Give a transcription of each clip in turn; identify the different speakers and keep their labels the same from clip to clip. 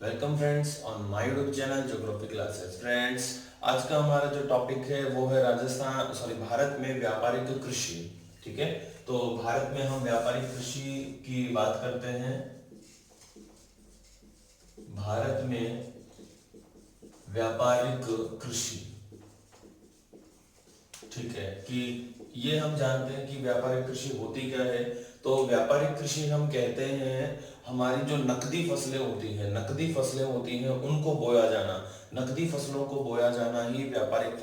Speaker 1: Welcome friends on my YouTube channel geography classes. Friends, आज का हमारा जो टॉपिक है वो है भारत में व्यापारिक कृषि। ठीक है, तो भारत में हम व्यापारिक कृषि की बात करते हैं। भारत में व्यापारिक कृषि, ठीक है, कि ये हम जानते हैं कि व्यापारिक कृषि होती क्या है। तो व्यापारिक कृषि हम कहते हैं हमारी जो नकदी फसलें होती हैं उनको बोया जाना। नकदी फसलों को बोया जाना ही व्यापारिक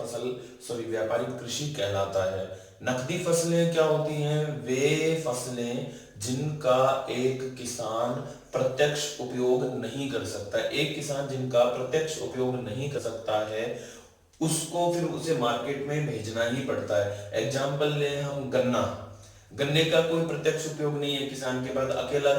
Speaker 1: कृषि कहलाता है। नकदी फसलें क्या होती हैं? वे फसलें जिनका एक किसान प्रत्यक्ष उपयोग नहीं कर सकता। एक किसान जिनका प्रत्यक्ष उपयोग नहीं कर सकता है उसको फिर उसे मार्केट में भेजना ही पड़ता है। एग्जाम्पल ले हम गन्ना। गन्ने का कोई प्रत्यक्ष उपयोग नहीं है किसान के पास। अकेला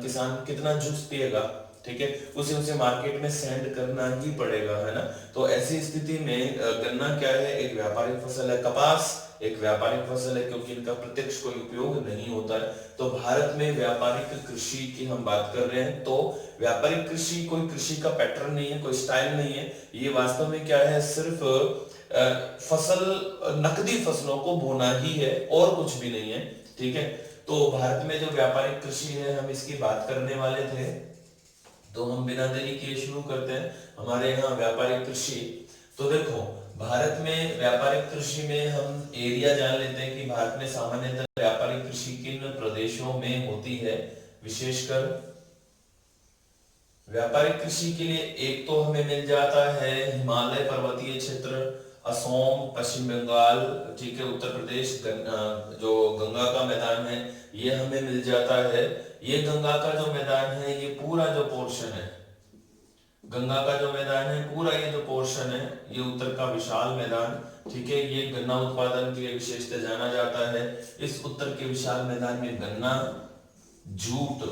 Speaker 1: किसान कितना जूस पिएगा? ठीक है, उसे मार्केट में सेंड करना ही पड़ेगा, है ना। तो ऐसी स्थिति में गन्ना क्या है? एक व्यापारिक फसल है। कपास एक व्यापारिक फसल है क्योंकि इनका प्रत्यक्ष कोई उपयोग नहीं होता है। तो भारत में व्यापारिक कृषि की हम बात कर रहे हैं। तो व्यापारिक कृषि कोई कृषि का पैटर्न नहीं है, कोई स्टाइल नहीं है। ये वास्तव में क्या है? सिर्फ फसल, नकदी फसलों को बोना ही है और कुछ भी नहीं है। ठीक है, तो भारत में जो व्यापारिक कृषि है हम इसकी बात करने वाले थे। तो हम बिना देरी किए शुरू करते हैं हमारे यहाँ व्यापारिक कृषि। तो देखो, भारत में व्यापारिक कृषि में हम एरिया जान लेते हैं कि भारत में सामान्यतः व्यापारिक कृषि किन प्रदेशों में होती है। विशेषकर व्यापारिक कृषि के लिए एक तो हमें मिल जाता है हिमालय पर्वतीय क्षेत्र, असम, पश्चिम बंगाल, ठीक है, उत्तर प्रदेश, जो गंगा का मैदान है ये हमें मिल जाता है। ये गंगा का जो मैदान है, ये पूरा जो पोर्शन है, गंगा का जो मैदान है पूरा, ये जो पोर्शन है ये उत्तर का विशाल मैदान, ठीक है, ये गन्ना उत्पादन के लिए विशेषतः जाना जाता है। इस उत्तर के विशाल मैदान में जूट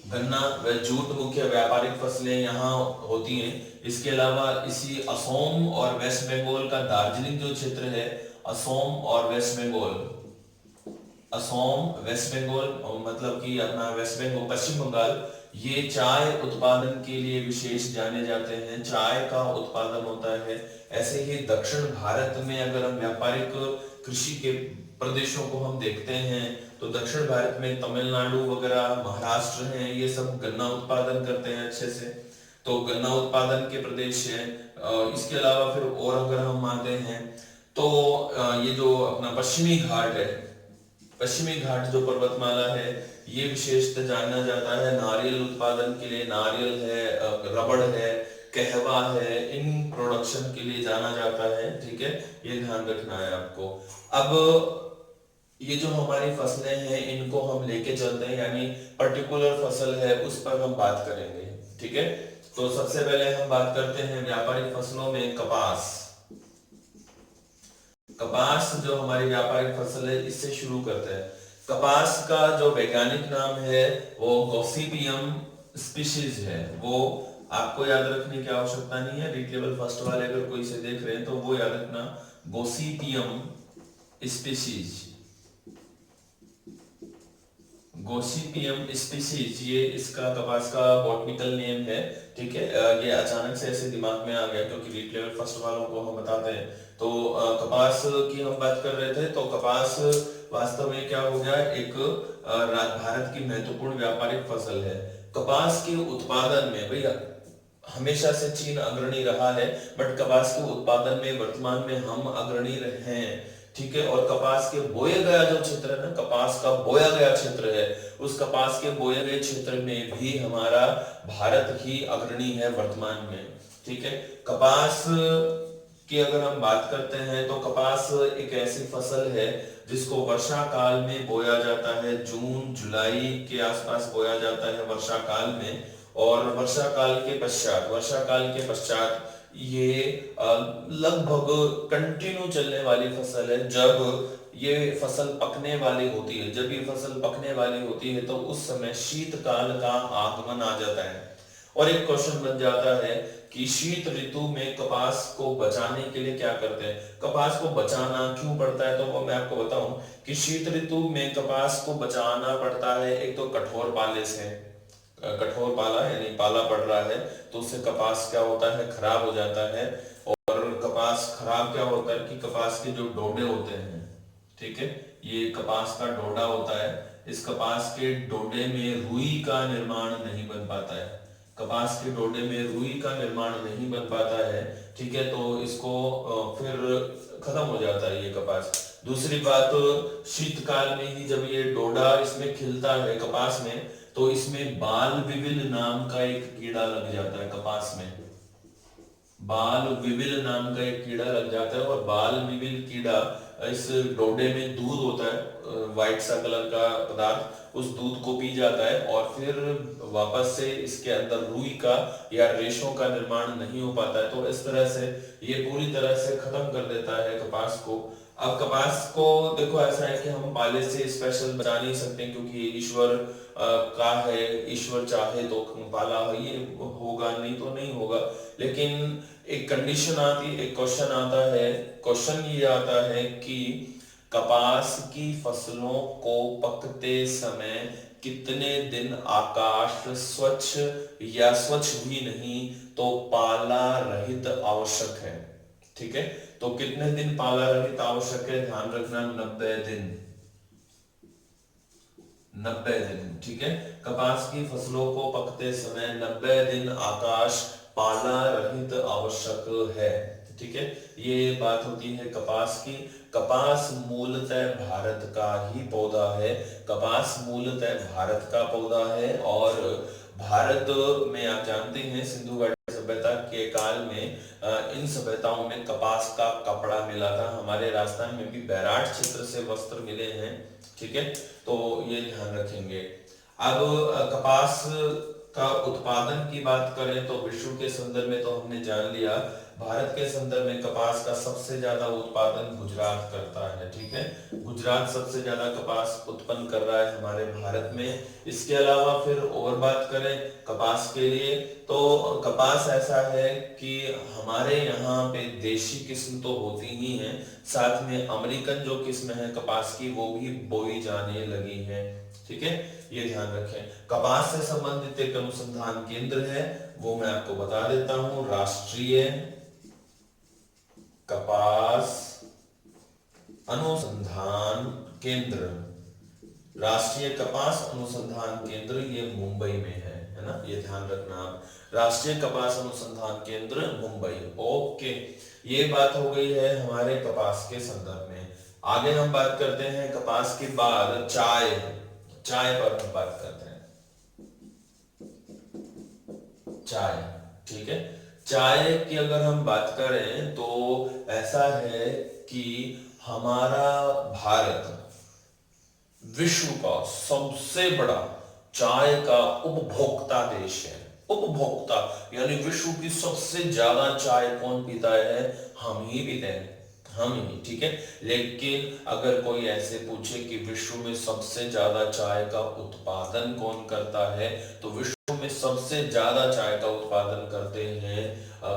Speaker 1: गन्ना व जूट मुख्य व्यापारिक फसलें यहाँ होती हैं। इसके अलावा इसी असम और वेस्ट बंगाल का दार्जिलिंग जो क्षेत्र है, असम और वेस्ट बंगाल, असम वेस्ट बंगाल मतलब कि अपना वेस्ट बंगाल पश्चिम बंगाल, ये चाय उत्पादन के लिए विशेष जाने जाते हैं। चाय का उत्पादन होता है। ऐसे ही दक्षिण भारत में अगर हम व्यापारिक कृषि के प्रदेशों को हम देखते हैं तो दक्षिण भारत में तमिलनाडु वगैरह, महाराष्ट्र हैं, ये सब गन्ना उत्पादन करते हैं अच्छे से। तो गन्ना उत्पादन के प्रदेश है। इसके अलावा फिर और अगर हम मानते हैं तो ये जो अपना पश्चिमी घाट जो पर्वतमाला है ये विशेषतः जाना जाता है नारियल उत्पादन के लिए। नारियल है, रबड़ है, कहवा है, इन प्रोडक्शन के लिए जाना जाता है। ठीक है, ये ध्यान रखना है आपको। अब ये जो हमारी फसलें हैं इनको हम लेके चलते हैं, यानी पर्टिकुलर फसल है उस पर हम बात करेंगे। ठीक है, तो सबसे पहले हम बात करते हैं व्यापारिक फसलों में कपास। कपास जो हमारी व्यापारिक फसल है इससे शुरू करते हैं। कपास का जो वैज्ञानिक नाम है वो गॉसिपियम स्पीशीज है। वो आपको याद रखने की आवश्यकता नहीं है। रीड लेवल फर्स्ट वाले अगर कोई से देख रहे हैं तो वो याद रखना, गॉसिपियम स्पीशीज, गोसिपियम स्पीशीज, ये इसका कपास का बॉटनिकल नेम है। ठीक है, ये अचानक से ऐसे दिमाग में आ गया क्योंकि रीड लेवल फर्स्ट वालों को हम बताते हैं। तो कपास की हम बात कर रहे थे। तो कपास वास्तव में क्या हो गया, एक भारत की महत्वपूर्ण व्यापारिक फसल है। कपास के उत्पादन में भैया हमेशा से चीन अग्रणी रहा है, बट कपास के उत्पादन में वर्तमान में हम अग्रणी रहे हैं। ठीक है, और कपास के बोए गया जो क्षेत्र है ना, कपास का बोया गया क्षेत्र है, उस कपास के बोए गए क्षेत्र में भी हमारा भारत ही अग्रणी है वर्तमान में। ठीक है, कपास की अगर हम बात करते हैं तो कपास एक ऐसी फसल है जिसको वर्षा काल में बोया जाता है। जून जुलाई के आसपास बोया जाता है वर्षा काल में। और वर्षा काल के पश्चात ये लगभग कंटिन्यू चलने वाली फसल है। जब ये फसल पकने वाली होती है, तो उस समय शीतकाल का आगमन आ जाता है। और एक क्वेश्चन बन जाता है कि शीत ऋतु में कपास को बचाने के लिए क्या करते हैं। कपास को बचाना क्यों पड़ता है तो वो मैं आपको बताऊं कि शीत ऋतु में कपास को बचाना पड़ता है एक तो कठोर पाले से। कठोर पाला यानी पाला पड़ रहा है, तो उससे कपास क्या होता है, खराब हो जाता है। और कपास खराब क्या होता है कि कपास के जो डोडे होते हैं, ठीक है, ये कपास का डोडा होता है, इस कपास के डोडे में रुई का निर्माण नहीं बन पाता है, कपास के डोडे में रुई का निर्माण नहीं बन पाता है, ठीक है, तो इसको फिर खत्म हो जाता है ये कपास। दूसरी बात, शीतकाल में ही जब ये डोडा इसमें खिलता है कपास में, तो इसमें बाल विविल नाम का एक कीड़ा लग जाता है कपास में, बाल विविल नाम का एक कीड़ा लग जाता है, और बाल विविल कीड़ा इस डोडे में दूध होता है, व्हाइट सा कलर का पदार्थ, उस दूध को पी जाता है, और फिर वापस से इसके अंदर रुई का या रेशों का निर्माण नहीं हो पाता है। तो इस तरह से ये पूरी तरह से खत्म कर देता है कपास को। अब कपास को देखो ऐसा है कि हम पाले से स्पेशल बचा नहीं सकते, क्योंकि ईश्वर का है, ईश्वर चाहे तो पाला हो, ये होगा, नहीं तो नहीं होगा। लेकिन एक कंडीशन आती, एक क्वेश्चन आता है, क्वेश्चन ये आता है कि कपास की फसलों को पकते समय कितने दिन आकाश स्वच्छ या स्वच्छ भी नहीं तो पाला रहित आवश्यक है, ठीक है, तो कितने दिन पाला रहित आवश्यक है, ध्यान रखना 90 दिन, 90 दिन, ठीक है, कपास की फसलों को पकते समय 90 दिन आकाश पाला रहित आवश्यक है, ठीक है, ये बात होती है कपास की। कपास मूलतः भारत का ही पौधा है, कपास मूलतः भारत का पौधा है, और भारत में आप जानते हैं सिंधु घाटी सभ्यता के काल में इन सभ्यताओं में कपास का कपड़ा मिला था, हमारे राजस्थान में भी बैराट क्षेत्र से वस्त्र मिले हैं, ठीक है, तो ये ध्यान रखेंगे। अब कपास का उत्पादन की बात करें तो विश्व के संदर्भ में तो हमने जान लिया, भारत के संदर्भ में कपास का सबसे ज्यादा उत्पादन गुजरात करता है, ठीक है, गुजरात सबसे ज्यादा कपास उत्पन्न कर रहा है हमारे भारत में। इसके अलावा फिर और बात करें कपास के लिए, तो कपास ऐसा है कि हमारे यहाँ पे देशी किस्म तो होती ही है, साथ में अमेरिकन जो किस्म है कपास की वो भी बोई जाने लगी है, ठीक है, ये ध्यान रखें। कपास से संबंधित एक अनुसंधान केंद्र है, वो मैं आपको बता देता हूं, राष्ट्रीय कपास अनुसंधान केंद्र, राष्ट्रीय कपास अनुसंधान केंद्र, ये मुंबई में है ना, ये ध्यान रखना आप, राष्ट्रीय कपास अनुसंधान केंद्र मुंबई, ओके, ये बात हो गई है हमारे कपास के संदर्भ में। आगे हम बात करते हैं कपास के बाद चाय, चाय पर हम बात करते हैं, चाय, ठीक है, चाय की अगर हम बात करें तो ऐसा है कि हमारा भारत विश्व का सबसे बड़ा चाय का उपभोक्ता देश है, उपभोक्ता यानी विश्व की सबसे ज्यादा चाय कौन पीता है, हम ही पीते हैं, हम ही, ठीक है, लेकिन अगर कोई ऐसे पूछे कि विश्व में सबसे ज्यादा चाय का उत्पादन कौन करता है, तो विश्व में सबसे ज्यादा चाय का उत्पादन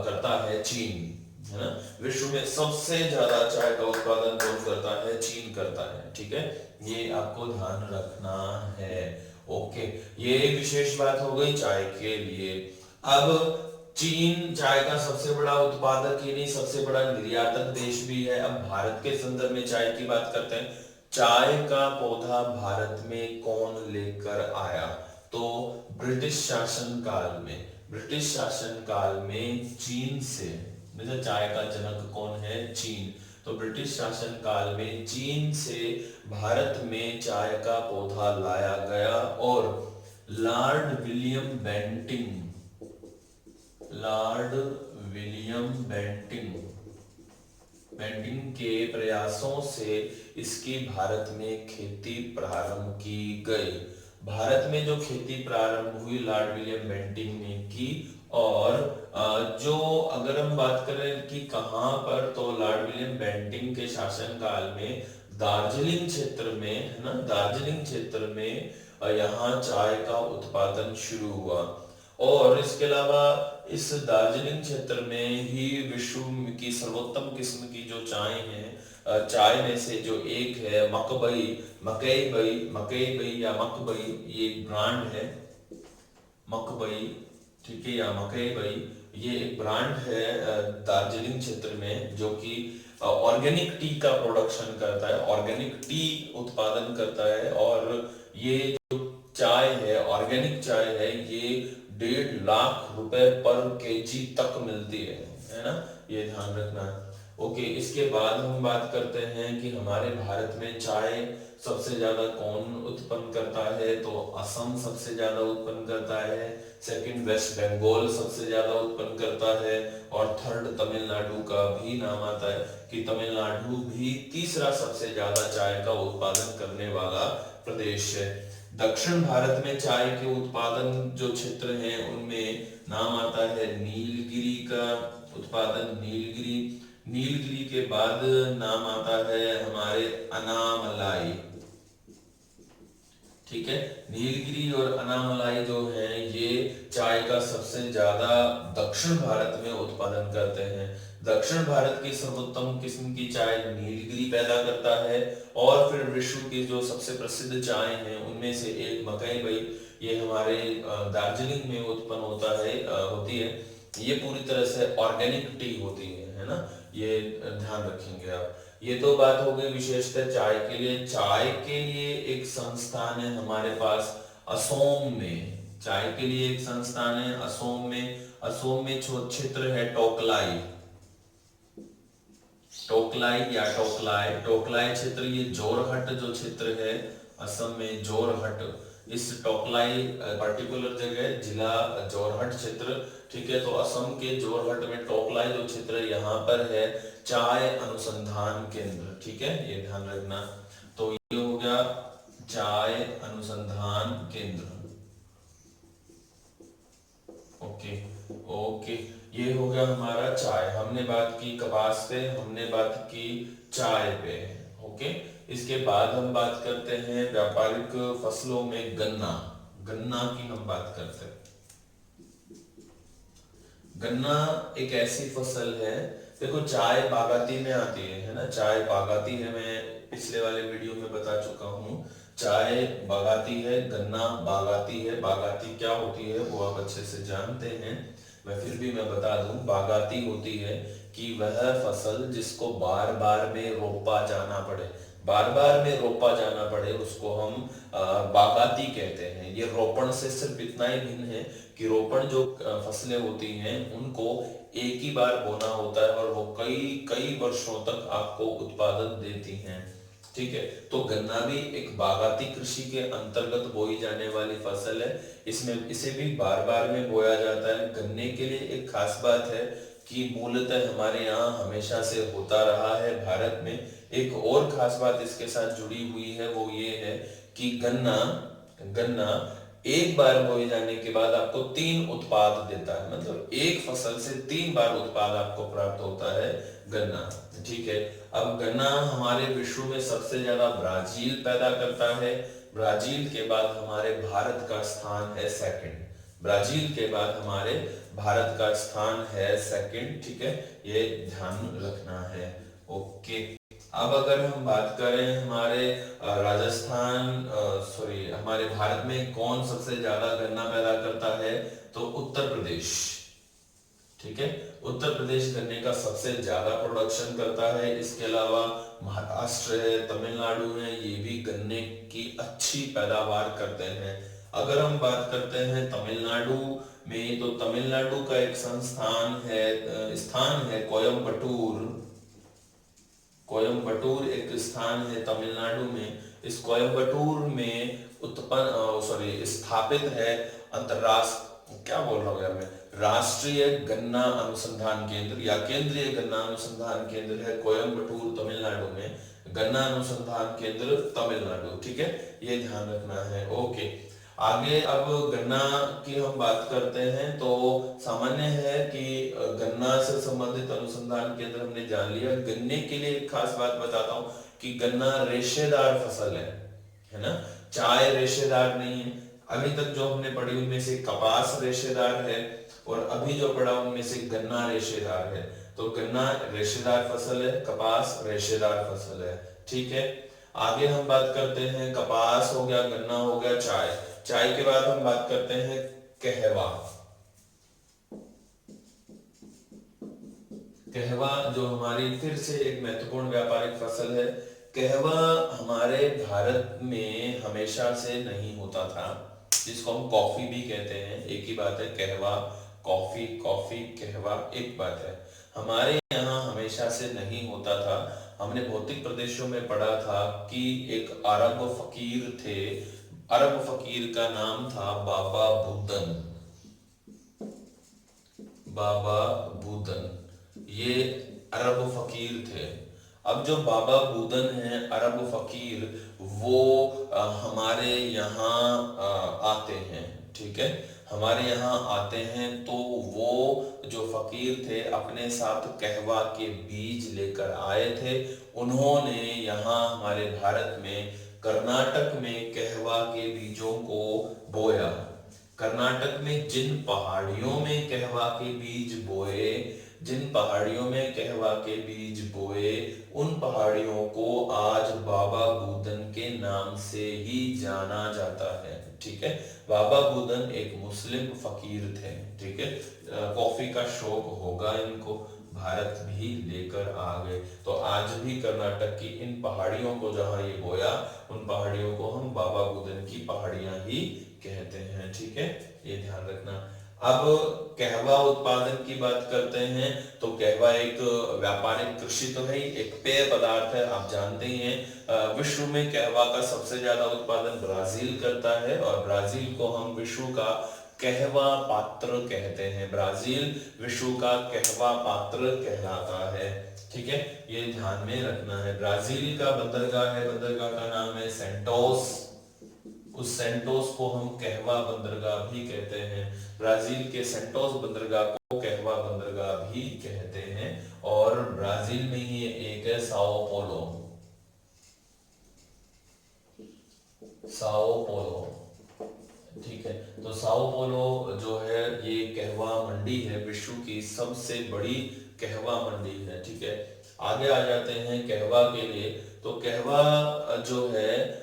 Speaker 1: करता है चीन, है ना, विश्व में सबसे ज्यादा चाय का उत्पादन कौन करता है, चीन करता है, ठीक है, ये आपको ध्यान रखना है, ओके, ये विशेष बात हो गई चाय के लिए। अब चीन चाय का सबसे बड़ा उत्पादक ही नहीं सबसे बड़ा निर्यातक देश भी है। अब भारत के संदर्भ में चाय की बात करते हैं, चाय का पौधा भारत में कौन लेकर आया, तो ब्रिटिश शासन काल में, ब्रिटिश शासन काल में चीन से, चाय का जनक कौन है, चीन, तो ब्रिटिश शासन काल में चीन से भारत में चाय का पौधा लाया गया, और Lord William Bentinck, Lord William Bentinck, Bentinck के प्रयासों से इसकी भारत में खेती प्रारंभ की गई, भारत में जो खेती प्रारंभ हुई लॉर्ड विलियम बेंटिंग ने की, और जो अगर हम बात करें कि कहां पर, तो लॉर्ड विलियम बेंटिंग के शासनकाल में दार्जिलिंग क्षेत्र में, है ना, दार्जिलिंग क्षेत्र में यहाँ चाय का उत्पादन शुरू हुआ, और इसके अलावा इस दार्जिलिंग क्षेत्र में ही विश्व की सर्वोत्तम किस्म की जो चाय है, चाय में से जो एक है मकबई, मकई बई या मकबई, ये ब्रांड है, मकबई, ठीक है, या मकईबई, ये एक ब्रांड है दार्जिलिंग क्षेत्र में, जो कि ऑर्गेनिक टी का प्रोडक्शन करता है, ऑर्गेनिक टी उत्पादन करता है। और ये जो चाय है, ऑर्गेनिक चाय है, ये 1.5 लाख रुपए पर केजी तक मिलती है ना, ये ध्यान रखना है। ओके, इसके बाद हम बात करते हैं कि हमारे भारत में चाय सबसे ज्यादा कौन उत्पन्न करता है, तो असम सबसे ज्यादा उत्पन्न करता है, सेकंड वेस्ट बंगाल सबसे ज्यादा उत्पन्न करता है, और थर्ड तमिलनाडु का भी नाम आता है कि तमिलनाडु भी तीसरा सबसे ज्यादा चाय का उत्पादन करने वाला प्रदेश है। दक्षिण भारत में चाय के उत्पादन जो क्षेत्र हैं उनमें नाम आता है नीलगिरी का उत्पादन, नीलगिरी। नीलगिरी के बाद नाम आता है हमारे अनामलाई, ठीक है। नीलगिरी और अनामलाई जो है ये चाय का सबसे ज्यादा दक्षिण भारत में उत्पादन करते हैं। दक्षिण भारत की सर्वोत्तम किस्म की चाय नीलगिरी पैदा करता है। और फिर विश्व की जो सबसे प्रसिद्ध चाय हैं उनमें से एक मकईबई, ये हमारे दार्जिलिंग में उत्पन्न होती है। ये पूरी तरह से ऑर्गेनिक टी होती है ना, ये ध्यान रखेंगे आप। ये तो बात हो गई विशेषतः चाय के लिए। चाय के लिए एक संस्थान है हमारे पास असोम में, चाय के लिए एक संस्थान है असोम में। असोम में क्षेत्र है टोकलाई, टोकलाई या टोकलाई, टोकलाई क्षेत्र, ये जोरहट जो क्षेत्र है असम में, जोरहट, इस टोकलाई पर्टिकुलर जगह जिला जोरहट क्षेत्र, ठीक है। तो असम के जोरहट में टोकलाई जो क्षेत्र है यहाँ पर है चाय अनुसंधान केंद्र, ठीक है, ये ध्यान रखना। तो ये हो गया चाय अनुसंधान केंद्र। ओके ओके, ये हो गया हमारा चाय। हमने बात की कपास पे, हमने बात की चाय पे। ओके, इसके बाद हम बात करते हैं व्यापारिक फसलों में गन्ना, गन्ना की हम बात करते हैं। गन्ना एक ऐसी फसल है, देखो चाय बागाती में आती है ना, चाय बागाती है, मैं पिछले वाले वीडियो में बता चुका हूँ। चाय बागाती है, गन्ना बागाती है। बागाती क्या होती है वो आप अच्छे से जानते हैं, मैं फिर भी मैं बता दूं। बागाती होती है कि वह फसल जिसको बार बार में रोपा जाना पड़े, बार बार में रोपा जाना पड़े, उसको हम बागाती कहते हैं। ये रोपण से सिर्फ इतना ही भिन्न है कि रोपण जो फसलें होती हैं उनको एक ही बार बोना होता है और वो कई कई वर्षों तक आपको उत्पादन देती हैं, ठीक है। तो गन्ना भी एक बागाती कृषि के अंतर्गत बोई जाने वाली फसल है। इसमें इसे भी बार बार में बोया जाता है। गन्ने के लिए एक खास बात है कि मूलतः हमारे यहाँ हमेशा से होता रहा है भारत में। एक और खास बात इसके साथ जुड़ी हुई है, वो ये है कि गन्ना गन्ना एक बार बोए जाने के बाद आपको 3 उत्पाद देता है, मतलब एक फसल से 3 बार उत्पाद आपको प्राप्त होता है गन्ना, ठीक है। अब गन्ना हमारे विश्व में सबसे ज्यादा ब्राजील पैदा करता है। ब्राजील के बाद हमारे भारत का स्थान है सेकंड, ब्राजील के बाद हमारे भारत का स्थान है सेकंड, ठीक है, ये ध्यान रखना है। ओके, अब अगर हम बात करें हमारे हमारे भारत में कौन सबसे ज्यादा गन्ना पैदा करता है, तो उत्तर प्रदेश, ठीक है। उत्तर प्रदेश गन्ने का सबसे ज्यादा प्रोडक्शन करता है। इसके अलावा महाराष्ट्र है, तमिलनाडु है, ये भी गन्ने की अच्छी पैदावार करते हैं। अगर हम बात करते हैं तमिलनाडु में, तो तमिलनाडु का एक स्थान है कोयम्बटूर। कोयम्बटूर एक स्थान है तमिलनाडु में। इस कोयम्बटूर में स्थापित है राष्ट्रीय गन्ना अनुसंधान केंद्र या केंद्रीय गन्ना अनुसंधान केंद्र है कोयम्बटूर तमिलनाडु में। गन्ना अनुसंधान केंद्र तमिलनाडु, ठीक है, ये ध्यान रखना है। ओके, आगे अब गन्ना की हम बात करते हैं। तो सामान्य है कि गन्ना से संबंधित अनुसंधान केंद्र हमने जान लिया। गन्ने के लिए एक खास बात बताता हूं कि गन्ना रेशेदार फसल है ना, चाय रेशेदार नहीं है। अभी तक जो हमने पढ़ी उनमें से कपास रेशेदार है और अभी जो पढ़ा उनमें से गन्ना रेशेदार है। तो गन्ना रेशेदार फसल है, कपास रेशेदार फसल है, ठीक है। आगे हम बात करते हैं, कपास हो गया, गन्ना हो गया, चाय। चाय के बाद हम बात करते हैं कहवा। कहवा जो हमारी फिर से एक महत्वपूर्ण व्यापारिक फसल है। कहवा हमारे भारत में हमेशा से नहीं होता था, जिसको हम कॉफी भी कहते हैं, एक ही बात है। कहवा कॉफी, कॉफी कहवा एक बात है। हमारे यहाँ हमेशा से नहीं होता था। हमने भौतिक प्रदेशों में पढ़ा था कि एक अरब फकीर थे, अरब फकीर का नाम था बाबा बुदन, बाबा बुदन, ये अरब फकीर थे। अब जो बाबा बुदन है अरब फकीर, वो हमारे यहाँ आते हैं, ठीक है, हमारे यहाँ आते हैं। तो वो जो फकीर थे अपने साथ कहवा के बीज लेकर आए थे। उन्होंने यहाँ हमारे भारत में कर्नाटक में कहवा के बीजों को बोया। कर्नाटक में जिन पहाड़ियों में कहवा के बीज बोए, जिन पहाड़ियों में कहवा के बीज बोए, उन पहाड़ियों को आज बाबा बुदन के नाम से ही जाना जाता है, ठीक है। बाबा बुदन एक मुस्लिम फकीर थे, ठीक है। कॉफी का शौक होगा इनको, भारत भी लेकर आ गए। तो आज भी कर्नाटक की इन पहाड़ियों को जहां ये बोया, उन पहाड़ियों को हम बाबा बुदन की पहाड़ियां ही कहते हैं, ठीक है, ये ध्यान रखना। अब कहवा उत्पादन की बात करते हैं। तो कहवा एक व्यापारिक कृषि तो है ही, एक पेय पदार्थ है, आप जानते ही हैं। विश्व में कहवा का सबसे ज्यादा उत्पादन ब्राजील करता है, और ब्राजील को हम विश्व का कहवा पात्र कहते हैं। ब्राजील विश्व का कहवा पात्र कहलाता है, ठीक है, ये ध्यान में रखना है। ब्राजील का बंदरगाह है, बंदरगाह का नाम है सेंटोस। उस सेंटोस को हम कहवा बंदरगाह भी कहते हैं। ब्राजील के सेंटोस बंदरगाह को कहवा बंदरगाह भी कहते हैं। और ब्राजील में ही एक है साओ पोलो, साओ पोलो, ठीक है। तो साओ पोलो जो है ये कहवा मंडी है, विश्व की सबसे बड़ी कहवा मंडी है, ठीक है। आगे आ जाते हैं कहवा के लिए। तो कहवा जो है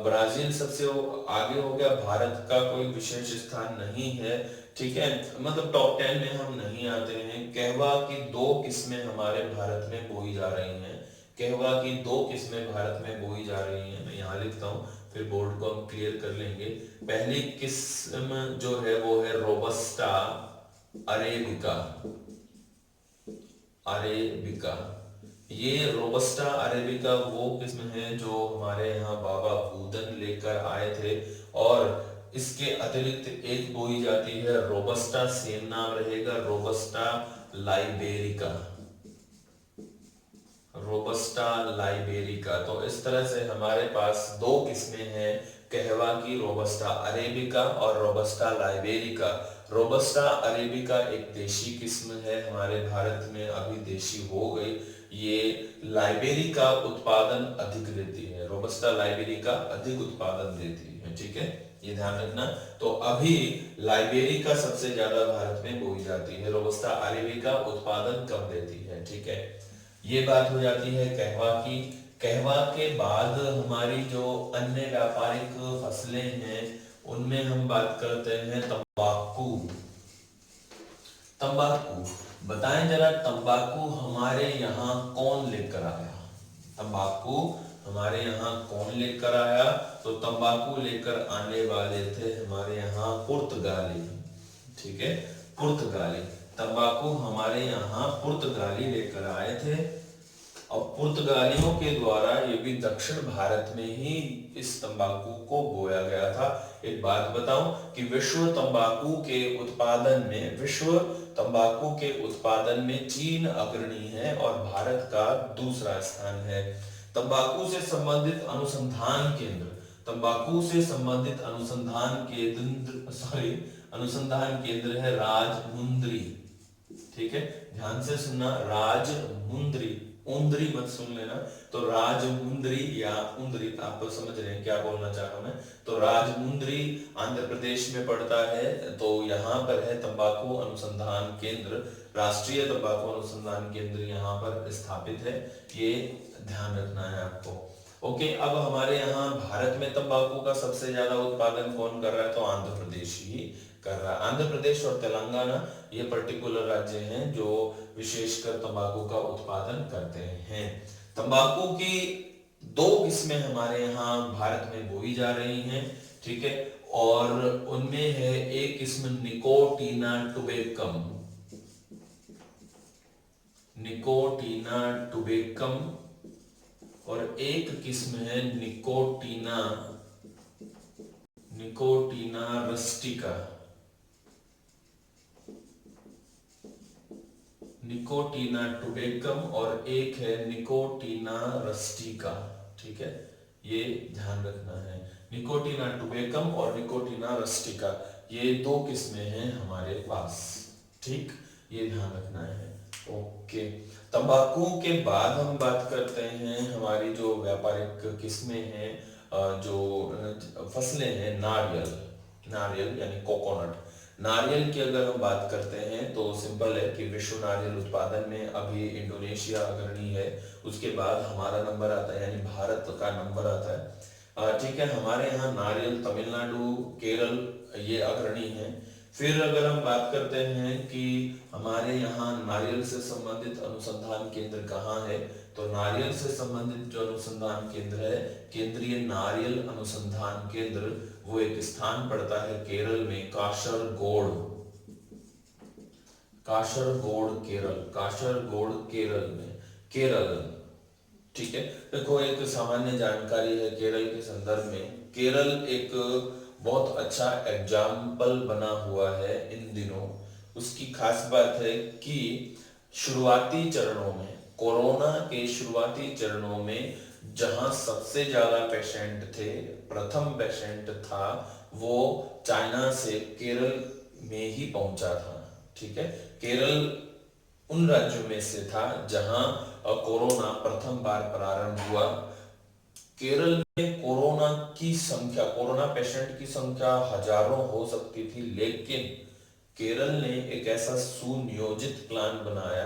Speaker 1: ब्राजील सबसे आगे हो गया, भारत का कोई विशेष स्थान नहीं है, ठीक है, मतलब टॉप 10 में हम नहीं आते हैं। कहवा की दो किस्में हमारे भारत में बोई जा रही हैं। कहवा की दो किस्में भारत में बोई जा रही हैं, मैं यहाँ लिखता हूँ, फिर बोर्ड को हम क्लियर कर लेंगे। पहली किस्म जो है वो है रोबस्टा अरेबिका, अरेबिका। ये रोबस्टा अरेबिका वो किस्म है जो हमारे यहाँ बाबा बुदन लेकर आए थे। और इसके अतिरिक्त एक बोई जाती है रोबस्टा, सेम नाम रहेगा, रोबस्टा लाइबेरिका, रोबस्टा लाइबेरिका। तो इस तरह से हमारे पास दो किस्में हैं कहवा की, रोबस्टा अरेबिका और रोबस्टा लाइबेरिका। रोबस्टा अरेबिका एक देशी किस्म है, हमारे भारत में अभी देशी हो गई। ये लाइबेरिका उत्पादन अधिक देती है, रोबस्टा लाइबेरिका अधिक उत्पादन देती है, ठीक है, ये ध्यान रखना। तो अभी लाइबेरिका सबसे ज्यादा भारत में बोई जाती है, रोबस्टा अरेबिका उत्पादन कम देती है, ठीक है। ये बात हो जाती है कहवा की। कहवा के बाद हमारी जो अन्य व्यापारिक फसलें हैं उनमें हम बात करते हैं तंबाकू। तंबाकू बताएं जरा, तंबाकू हमारे यहाँ कौन लेकर आया? तंबाकू हमारे यहाँ कौन लेकर आया? तो तंबाकू लेकर आने वाले थे हमारे यहाँ पुर्तगाली, ठीक है, पुर्तगाली। तंबाकू हमारे यहाँ पुर्तगाली लेकर आए थे, और पुर्तगालियों के द्वारा ये भी दक्षिण भारत में ही इस तंबाकू को बोया गया था। एक बात बताऊं कि विश्व तंबाकू के उत्पादन में चीन अग्रणी है और भारत का दूसरा स्थान है। तंबाकू से संबंधित अनुसंधान केंद्र, तंबाकू से संबंधित अनुसंधान केंद्र है राजमुंद्री, ठीक है, ध्यान से सुनना, राजमुंद्री, उंदरी मत सुन लेना। तो राजमुंद्री या उंदरी, आप तो समझ रहे हैं क्या बोलना चाह रहा हूं मैं। तो राजमुंद्री आंध्र प्रदेश में पड़ता है। तो यहाँ पर है तंबाकू अनुसंधान केंद्र, राष्ट्रीय तंबाकू अनुसंधान केंद्र यहाँ पर स्थापित है, ये ध्यान रखना है आपको। ओके, अब हमारे यहाँ भारत में तंबाकू का सबसे ज्यादा उत्पादन कौन कर रहा है? तो आंध्र प्रदेश ही कर रहा है। आंध्र प्रदेश और तेलंगाना ये पर्टिकुलर राज्य हैं जो विशेषकर तंबाकू का उत्पादन करते हैं। तंबाकू की दो किस्में हमारे यहाँ भारत में बोई जा रही हैं, ठीक है, और उनमें है एक किस्म निकोटीना टुबेकम, निकोटीना टुबेकम, और एक किस्म है निकोटीना, निकोटीना रस्टिका, निकोटीना टुबेकम और एक है निकोटीना रस्टिका, ठीक है, ये ध्यान रखना है। निकोटीना टुबेकम और निकोटीना रस्टिका ये दो किस्में हैं हमारे पास, ठीक, ये ध्यान रखना है। ओके, तंबाकू के बाद हम बात करते हैं हमारी जो व्यापारिक किस्में हैं, जो फसलें हैं, नारियल, नारियल यानी कोकोनट। नारियल की अगर हम बात करते हैं तो सिंपल है कि विश्व नारियल उत्पादन में अभी इंडोनेशिया अग्रणी है, उसके बाद हमारा नंबर आता है, यानी भारत का नंबर आता है, ठीक है। हमारे यहाँ नारियल तमिलनाडु, केरल ये अग्रणी है। फिर अगर हम बात करते हैं कि हमारे यहाँ नारियल से संबंधित अनुसंधान केंद्र कहाँ है, तो नारियल से संबंधित जो अनुसंधान केंद्र है, केंद्रीय नारियल अनुसंधान केंद्र, वो एक स्थान पड़ता है केरल में, कासरगोड, कासरगोड केरल, कासरगोड केरल में, केरल, ठीक है। देखो एक सामान्य जानकारी है केरल के संदर्भ में, केरल एक बहुत अच्छा एग्जाम्पल बना हुआ है इन दिनों। उसकी खास बात है कि शुरुआती चरणों में, कोरोना के शुरुआती चरणों में जहां सबसे ज्यादा पेशेंट थे, प्रथम पेशेंट था वो चाइना से केरल में ही पहुंचा था, ठीक है। केरल उन राज्यों में से था जहां कोरोना प्रथम बार प्रारंभ हुआ। केरल में कोरोना की संख्या, कोरोना पेशेंट की संख्या हजारों हो सकती थी, लेकिन केरल ने एक ऐसा सुनियोजित प्लान बनाया,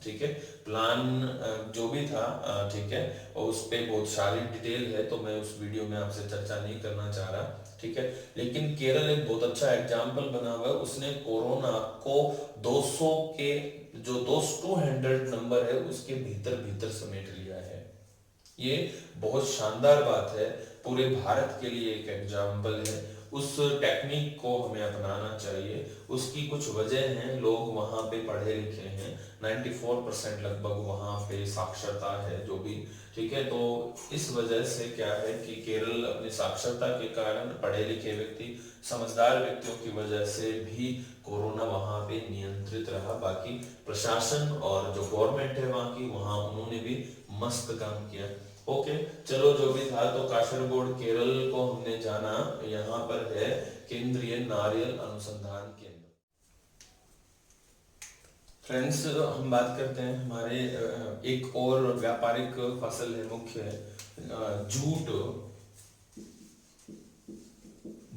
Speaker 1: ठीक है। प्लान जो भी था, ठीक है, और उस पे बहुत सारी डिटेल है तो मैं उस वीडियो में आपसे चर्चा नहीं करना चाह रहा, ठीक है। लेकिन केरल एक बहुत अच्छा एग्जाम्पल बना हुआ है, उसने कोरोना को 200 के जो 200 नंबर है उसके भीतर भीतर समेट लिया है। ये बहुत शानदार बात है, पूरे भारत के लिए एक एग्जाम्पल है। उस टेक्निक को हमें अपनाना चाहिए। उसकी कुछ वजह हैं, लोग वहां पे पढ़े लिखे हैं, 94% लगभग वहां पे साक्षरता है जो भी, ठीक है। तो इस वजह से क्या है कि केरल अपनी साक्षरता के कारण, पढ़े लिखे व्यक्ति, समझदार व्यक्तियों की वजह से भी कोरोना वहां पे नियंत्रित रहा। बाकी प्रशासन और जो गवर्नमेंट है वहां की, वहां उन्होंने भी मस्त काम किया। ओके, चलो जो भी था, तो कासरगोड केरल को हमने जाना, यहाँ पर है केंद्रीय नारियल अनुसंधान केंद्र। फ्रेंड्स, हम बात करते हैं हमारे एक और व्यापारिक फसल है, मुख्य है जूट।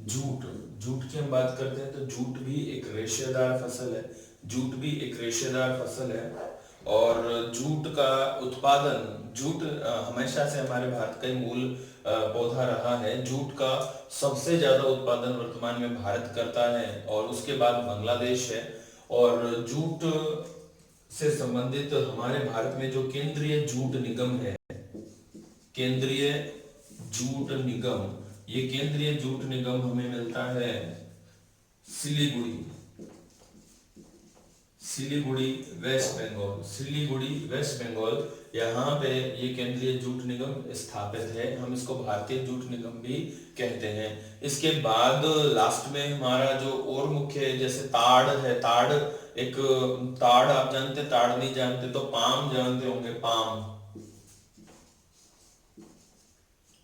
Speaker 1: जूट, जूट की हम बात करते हैं तो जूट भी एक रेशेदार फसल है, जूट भी एक रेशेदार फसल है। और जूट का उत्पादन, जूट हमेशा से हमारे भारत का ही मूल पौधा रहा है। जूट का सबसे ज्यादा उत्पादन वर्तमान में भारत करता है और उसके बाद बांग्लादेश है। और जूट से संबंधित हमारे भारत में जो केंद्रीय जूट निगम है, केंद्रीय जूट निगम, ये केंद्रीय जूट निगम हमें मिलता है सिलीगुड़ी, सिलीगुड़ी वेस्ट बंगाल, सिलीगुड़ी वेस्ट बंगाल, यहाँ पे ये केंद्रीय जूट निगम स्थापित है। हम इसको भारतीय जूट निगम भी कहते हैं। इसके बाद लास्ट में हमारा जो और मुख्य है, जैसे ताड़ है, ताड़ एक, ताड़ आप जानते, ताड़ नहीं जानते तो पाम जानते होंगे, पाम,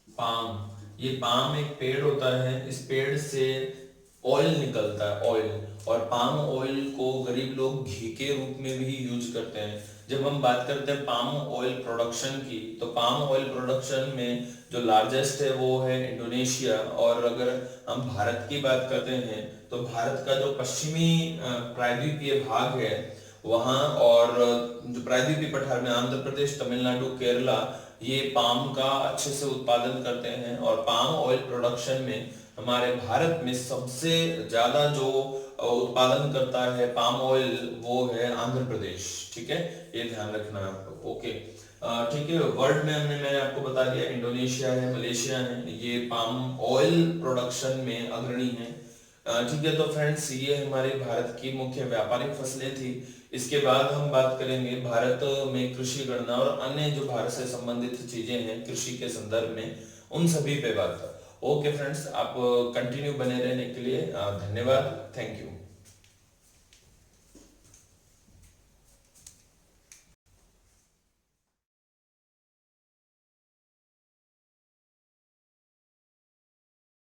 Speaker 1: पाम, ये पाम एक पेड़ होता है, इस पेड़ से ऑयल निकलता है, ऑयल। और पाम ऑयल को गरीब लोग घी के रूप में भी यूज करते हैं। जब हम बात करते हैं पाम ऑयल प्रोडक्शन की, तो पाम ऑयल प्रोडक्शन में जो लार्जेस्ट है वो है इंडोनेशिया। और अगर हम भारत की बात करते हैं तो भारत का जो पश्चिमी प्रायद्वीपीय भाग है वहां, और जो प्रायद्वीपीय पठार में आंध्र प्रदेश, तमिलनाडु, केरला, ये पाम का अच्छे से उत्पादन करते हैं। और पाम ऑयल प्रोडक्शन में हमारे भारत में सबसे ज्यादा जो उत्पादन करता है पाम ऑयल वो है आंध्र प्रदेश। ठीक है, ये ध्यान रखना है आपको। ओके, ठीक है। वर्ल्ड में मैंने आपको बता दिया, इंडोनेशिया है, मलेशिया है, ये पाम ऑयल प्रोडक्शन में अग्रणी है। ठीक है, तो फ्रेंड्स ये हमारे भारत की मुख्य व्यापारिक फसलें थी। इसके बाद हम बात करेंगे भारत में कृषि गणना और अन्य जो भारत से संबंधित चीजें हैं कृषि के संदर्भ में, उन सभी पे बात। ओके फ्रेंड्स, आप कंटिन्यू बने रहने के लिए धन्यवाद। Thank you.